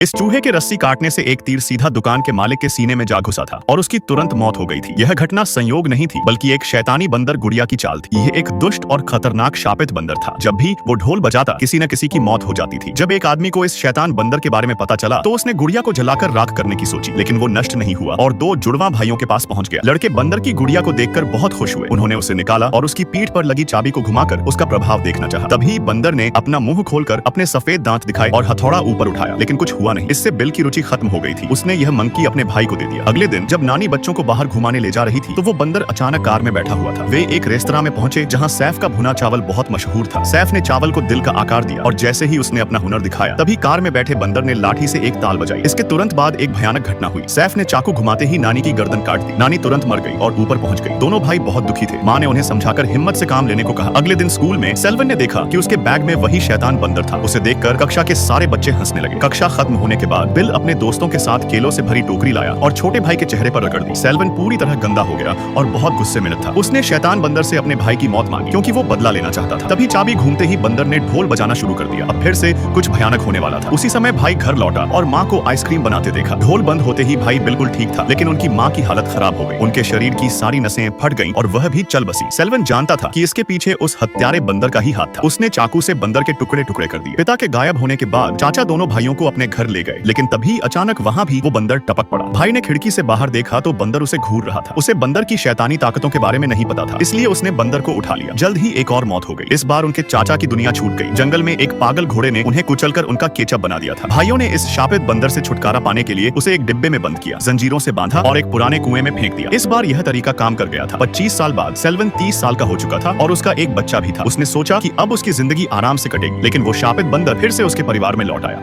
इस चूहे के रस्सी काटने से एक तीर सीधा दुकान के मालिक के सीने में जा घुसा था और उसकी तुरंत मौत हो गई थी। यह घटना संयोग नहीं थी, बल्कि एक शैतानी बंदर गुड़िया की चाल थी। यह एक दुष्ट और खतरनाक शापित बंदर था। जब भी वो ढोल बजाता, किसी न किसी की मौत हो जाती थी। जब एक आदमी को इस शैतान बंदर के बारे में पता चला, तो उसने गुड़िया को जलाकर राख करने की सोची, लेकिन वो नष्ट नहीं हुआ और दो जुड़वा भाइयों के पास पहुंच गया। लड़के बंदर की गुड़िया को देखकर बहुत खुश हुए। उन्होंने उसे निकाला और उसकी पीठ पर लगी चाबी को घुमाकर उसका प्रभाव देखना चाहा। तभी बंदर ने अपना मुंह खोलकर अपने सफेद दांत दिखाए और हथौड़ा ऊपर उठाया, लेकिन कुछ हुआ नहीं। इससे बिल की रुचि खत्म हो गई थी। उसने यह मंकी अपने भाई को दे दिया। अगले दिन जब नानी बच्चों को बाहर घुमाने ले जा रही थी, तो वो बंदर अचानक कार में बैठा हुआ था। वे एक रेस्तरां में पहुंचे जहां सैफ का भुना चावल बहुत मशहूर था। सैफ ने चावल को दिल का आकार दिया और जैसे ही उसने अपना हुनर दिखाया, तभी कार में बैठे बंदर ने लाठी से एक ताल बजाई। इसके तुरंत बाद एक भयानक घटना हुई। सैफ ने चाकू घुमाते ही नानी की गर्दन काट दी। नानी तुरंत मर गई और ऊपर पहुंच गई। दोनों भाई बहुत दुखी थे। माँ ने उन्हें समझाकर हिम्मत से काम लेने को कहा। अगले दिन स्कूल में सेल्वन ने देखा कि उसके बैग में वही शैतान बंदर था। उसे देखकर कक्षा के सारे बच्चे हंसने लगे। कक्षा खत्म होने के बाद बिल अपने दोस्तों के साथ केलों से भरी टोकरी लाया और छोटे भाई के चेहरे पर रगड़ दी। सेल्वन पूरी तरह गंदा हो गया और बहुत गुस्से में था। उसने शैतान बंदर से अपने भाई की मौत मांगी, क्योंकि वो बदला लेना चाहता था। तभी चाबी घूमते ही बंदर ने ढोल बजाना शुरू कर दिया। अब फिर से कुछ भयानक होने वाला था। उसी समय भाई घर लौटा और माँ को आइसक्रीम बनाते देखा। ढोल बंद होते ही भाई बिल्कुल ठीक था, लेकिन उनकी माँ की हालत खराब हो गई। उनके शरीर की सारी नसें फट गईं और वह भी चल बसी। सेल्वन जानता था कि इसके पीछे उस हत्यारे बंदर का ही हाथ था। उसने चाकू से बंदर के टुकड़े टुकड़े कर दिए। पिता के गायब होने के बाद चाचा दोनों भाइयों को अपने घर ले गए, लेकिन तभी अचानक वहाँ भी वो बंदर टपक पड़ा। भाई ने खिड़की से बाहर देखा तो बंदर उसे घूर रहा था। उसे बंदर की शैतानी ताकतों के बारे में नहीं पता था, इसलिए उसने बंदर को उठा लिया। जल्द ही एक और मौत हो गई। इस बार उनके चाचा की दुनिया छूट गई। जंगल में एक पागल घोड़े ने उन्हें कुचलकर उनका केचप बना दिया था। भाइयों ने इस शापित बंदर से छुटकारा पाने के लिए उसे एक डिब्बे में बंद किया, जंजीरों से बांधा और एक पुराने कुएं में फेंक दिया। इस बार यह तरीका काम कर गया था। 25 साल बाद सेल्वन 30 साल का हो चुका था और उसका एक बच्चा भी था। उसने सोचा कि अब उसकी जिंदगी आराम से कटेगी, लेकिन वो शापित बंदर फिर से उसके परिवार में लौट आया।